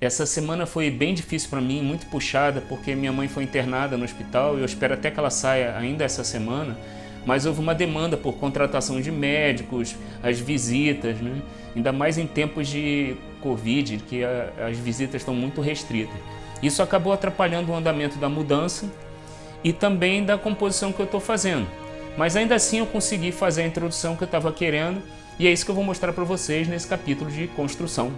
Essa semana foi bem difícil para mim, muito puxada, porque minha mãe foi internada no hospital e eu espero até que ela saia ainda essa semana, mas houve uma demanda por contratação de médicos, as visitas, né? Ainda mais em tempos de Covid, que as visitas estão muito restritas. Isso acabou atrapalhando o andamento da mudança e também da composição que eu estou fazendo. Mas ainda assim eu consegui fazer a introdução que eu estava querendo e é isso que eu vou mostrar para vocês nesse capítulo de construção.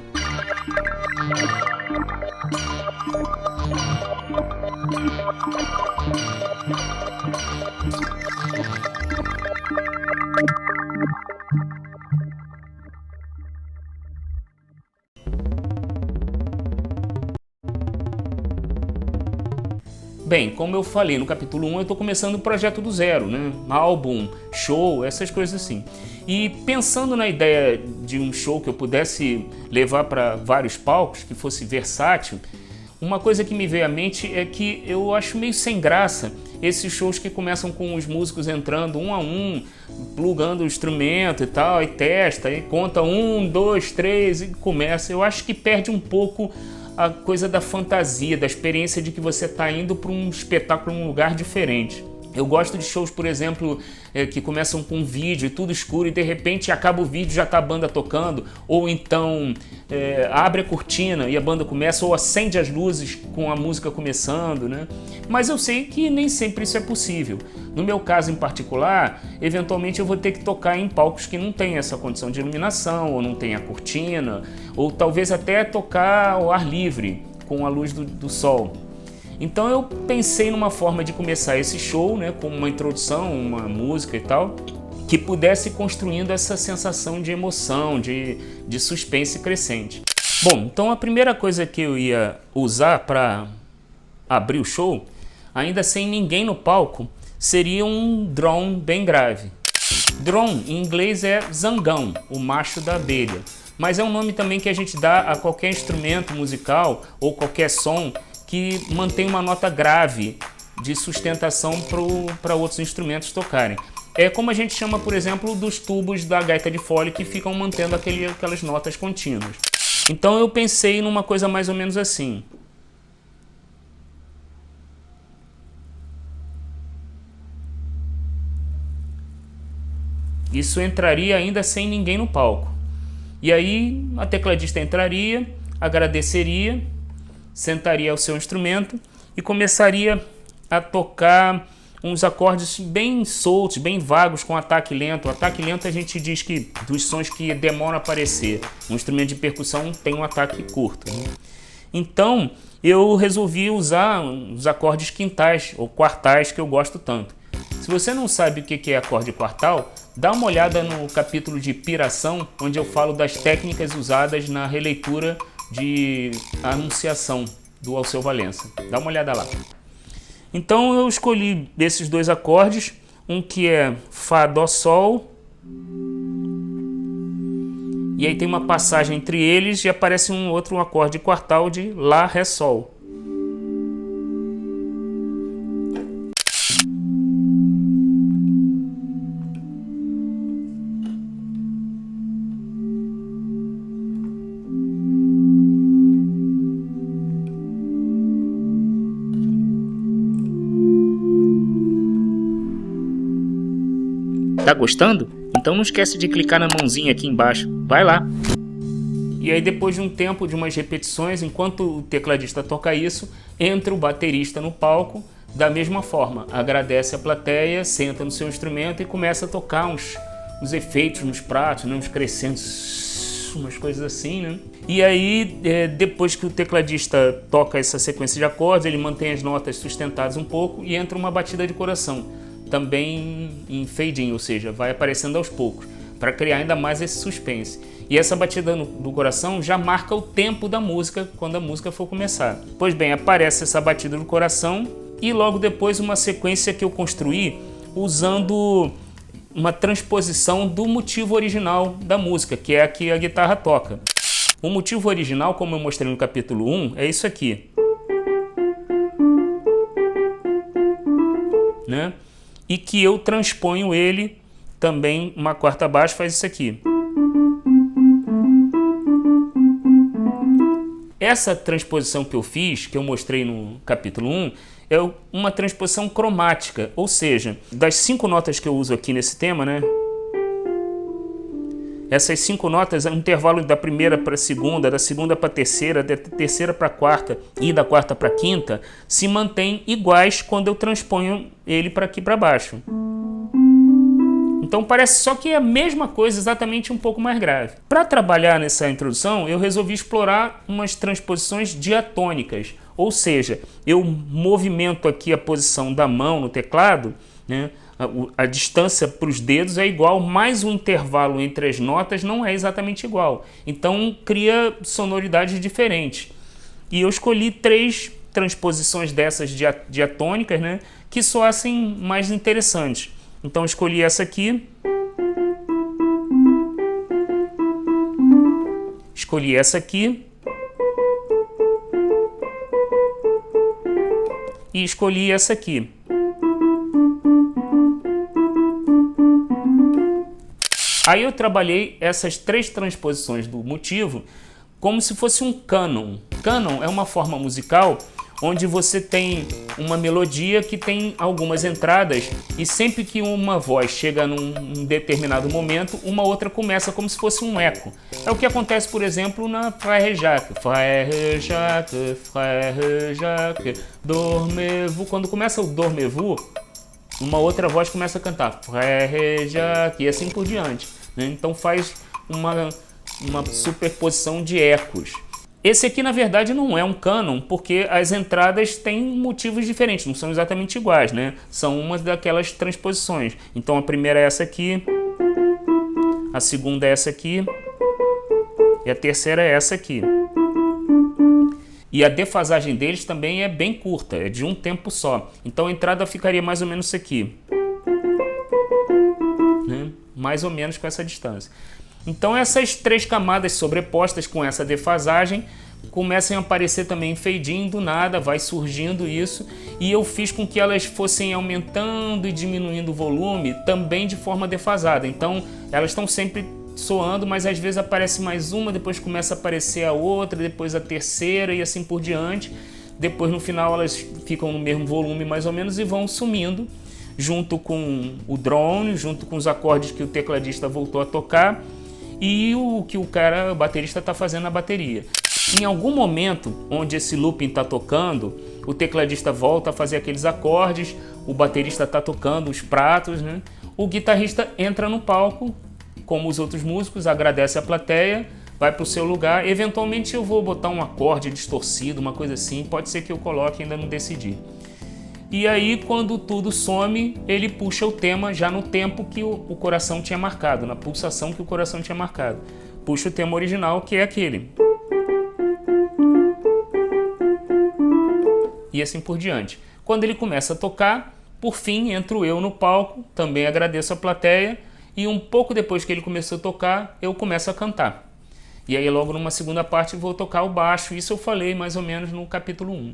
Bem, como eu falei no capítulo 1, eu estou começando o projeto do zero, né? Álbum, show, essas coisas assim. E pensando na ideia de um show que eu pudesse levar para vários palcos, que fosse versátil, uma coisa que me veio à mente é que eu acho meio sem graça esses shows que começam com os músicos entrando um a um, plugando o instrumento e tal, e testa, e conta 1, 2, 3 e começa. Eu acho que perde um pouco a coisa da fantasia, da experiência de que você está indo para um espetáculo, um lugar diferente. Eu gosto de shows, por exemplo, que começam com um vídeo e tudo escuro e de repente acaba o vídeo e já está a banda tocando, ou então abre a cortina e a banda começa, ou acende as luzes com a música começando, né? Mas eu sei que nem sempre isso é possível. No meu caso em particular, eventualmente eu vou ter que tocar em palcos que não tem essa condição de iluminação, ou não tem a cortina, ou talvez até tocar ao ar livre, com a luz do sol. Então eu pensei numa forma de começar esse show, né, com uma introdução, uma música e tal, que pudesse ir construindo essa sensação de emoção, de suspense crescente. Bom, então a primeira coisa que eu ia usar para abrir o show, ainda sem ninguém no palco, seria um drone bem grave. Drone em inglês é zangão, o macho da abelha, mas é um nome também que a gente dá a qualquer instrumento musical ou qualquer som que mantém uma nota grave de sustentação para outros instrumentos tocarem. É como a gente chama, por exemplo, dos tubos da gaita de fole que ficam mantendo aquelas notas contínuas. Então eu pensei numa coisa mais ou menos assim. Isso entraria ainda sem ninguém no palco. E aí a tecladista entraria, agradeceria, sentaria ao seu instrumento e começaria a tocar uns acordes bem soltos, bem vagos, com ataque lento. O ataque lento a gente diz que dos sons que demoram a aparecer. Um instrumento de percussão tem um ataque curto, né? Então eu resolvi usar os acordes quintais ou quartais que eu gosto tanto. Se você não sabe o que é acorde quartal, dá uma olhada no capítulo de piração, onde eu falo das técnicas usadas na releitura de Anunciação, do Alceu Valença. Dá uma olhada lá. Então eu escolhi desses dois acordes, um que é Fá, Dó, Sol, e aí tem uma passagem entre eles e aparece um outro acorde quartal de Lá, Ré, Sol. Tá gostando? Então não esquece de clicar na mãozinha aqui embaixo. Vai lá! E aí depois de um tempo, de umas repetições, enquanto o tecladista toca isso, entra o baterista no palco, da mesma forma. Agradece a plateia, senta no seu instrumento e começa a tocar uns efeitos nos pratos, né? Uns crescendos, umas coisas assim, né? E aí, depois que o tecladista toca essa sequência de acordes, ele mantém as notas sustentadas um pouco e entra uma batida de coração, também em fade-in, ou seja, vai aparecendo aos poucos, para criar ainda mais esse suspense. E essa batida do coração já marca o tempo da música, quando a música for começar. Pois bem, aparece essa batida do coração e logo depois uma sequência que eu construí usando uma transposição do motivo original da música, que é a que a guitarra toca. O motivo original, como eu mostrei no capítulo 1, é isso aqui, né? E que eu transponho ele também, uma quarta baixa faz isso aqui. Essa transposição que eu fiz, que eu mostrei no capítulo 1, é uma transposição cromática, ou seja, das 5 notas que eu uso aqui nesse tema, né? Essas 5 notas, o intervalo da primeira para a segunda, da segunda para a terceira, da terceira para a quarta e da quarta para a quinta, se mantêm iguais quando eu transponho ele para aqui para baixo. Então parece só que é a mesma coisa, exatamente um pouco mais grave. Para trabalhar nessa introdução, eu resolvi explorar umas transposições diatônicas, ou seja, eu movimento aqui a posição da mão no teclado, né? A distância para os dedos é igual, mas o intervalo entre as notas não é exatamente igual. Então cria sonoridades diferentes. E eu escolhi 3 transposições dessas diatônicas, né, que soassem mais interessantes. Então escolhi essa aqui. Escolhi essa aqui. E escolhi essa aqui. Aí eu trabalhei essas 3 transposições do motivo como se fosse um cânon. Cânon é uma forma musical onde você tem uma melodia que tem algumas entradas e sempre que uma voz chega num determinado momento, uma outra começa como se fosse um eco. É o que acontece, por exemplo, na Frère Jacques. Frère Jacques, Frère Jacques, dormez-vous. Quando começa o dormez-vous, uma outra voz começa a cantar Frère Jacques e assim por diante, né? Então faz uma superposição de ecos. Esse aqui, na verdade, não é um cânon, porque as entradas têm motivos diferentes, não são exatamente iguais, né? São umas daquelas transposições. Então a primeira é essa aqui, a segunda é essa aqui e a terceira é essa aqui. E a defasagem deles também é bem curta, é de um tempo só. Então a entrada ficaria mais ou menos isso aqui, né? Mais ou menos com essa distância. Então essas 3 camadas sobrepostas com essa defasagem começam a aparecer também em fade-in, do nada vai surgindo isso, e eu fiz com que elas fossem aumentando e diminuindo o volume também de forma defasada. Então elas estão sempre soando, mas às vezes aparece mais uma, depois começa a aparecer a outra, depois a terceira e assim por diante. Depois no final elas ficam no mesmo volume mais ou menos e vão sumindo junto com o drone, junto com os acordes que o tecladista voltou a tocar e o que o baterista está fazendo na bateria. Em algum momento onde esse looping está tocando, o tecladista volta a fazer aqueles acordes, o baterista está tocando os pratos, né? O guitarrista entra no palco, como os outros músicos, agradece a plateia, vai para o seu lugar. Eventualmente eu vou botar um acorde distorcido, uma coisa assim, pode ser que eu coloque, ainda não decidi. E aí, quando tudo some, ele puxa o tema já no tempo que o coração tinha marcado, na pulsação que o coração tinha marcado. Puxa o tema original, que é aquele. E assim por diante. Quando ele começa a tocar, por fim, entro eu no palco, também agradeço a plateia, e um pouco depois que ele começou a tocar, eu começo a cantar. E aí logo numa segunda parte vou tocar o baixo, isso eu falei mais ou menos no capítulo 1.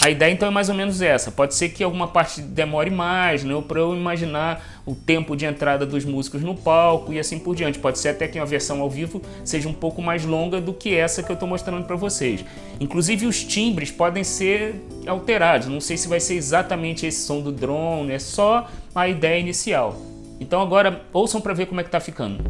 A ideia então é mais ou menos essa, pode ser que alguma parte demore mais, né, para eu imaginar o tempo de entrada dos músicos no palco e assim por diante. Pode ser até que uma versão ao vivo seja um pouco mais longa do que essa que eu estou mostrando para vocês. Inclusive os timbres podem ser alterados, não sei se vai ser exatamente esse som do drone, é só a ideia inicial. Então agora ouçam para ver como é que está ficando.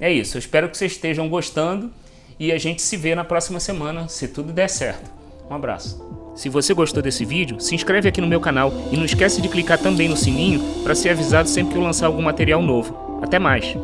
É isso, eu espero que vocês estejam gostando e a gente se vê na próxima semana, se tudo der certo. Um abraço. Se você gostou desse vídeo, se inscreve aqui no meu canal e não esquece de clicar também no sininho para ser avisado sempre que eu lançar algum material novo. Até mais!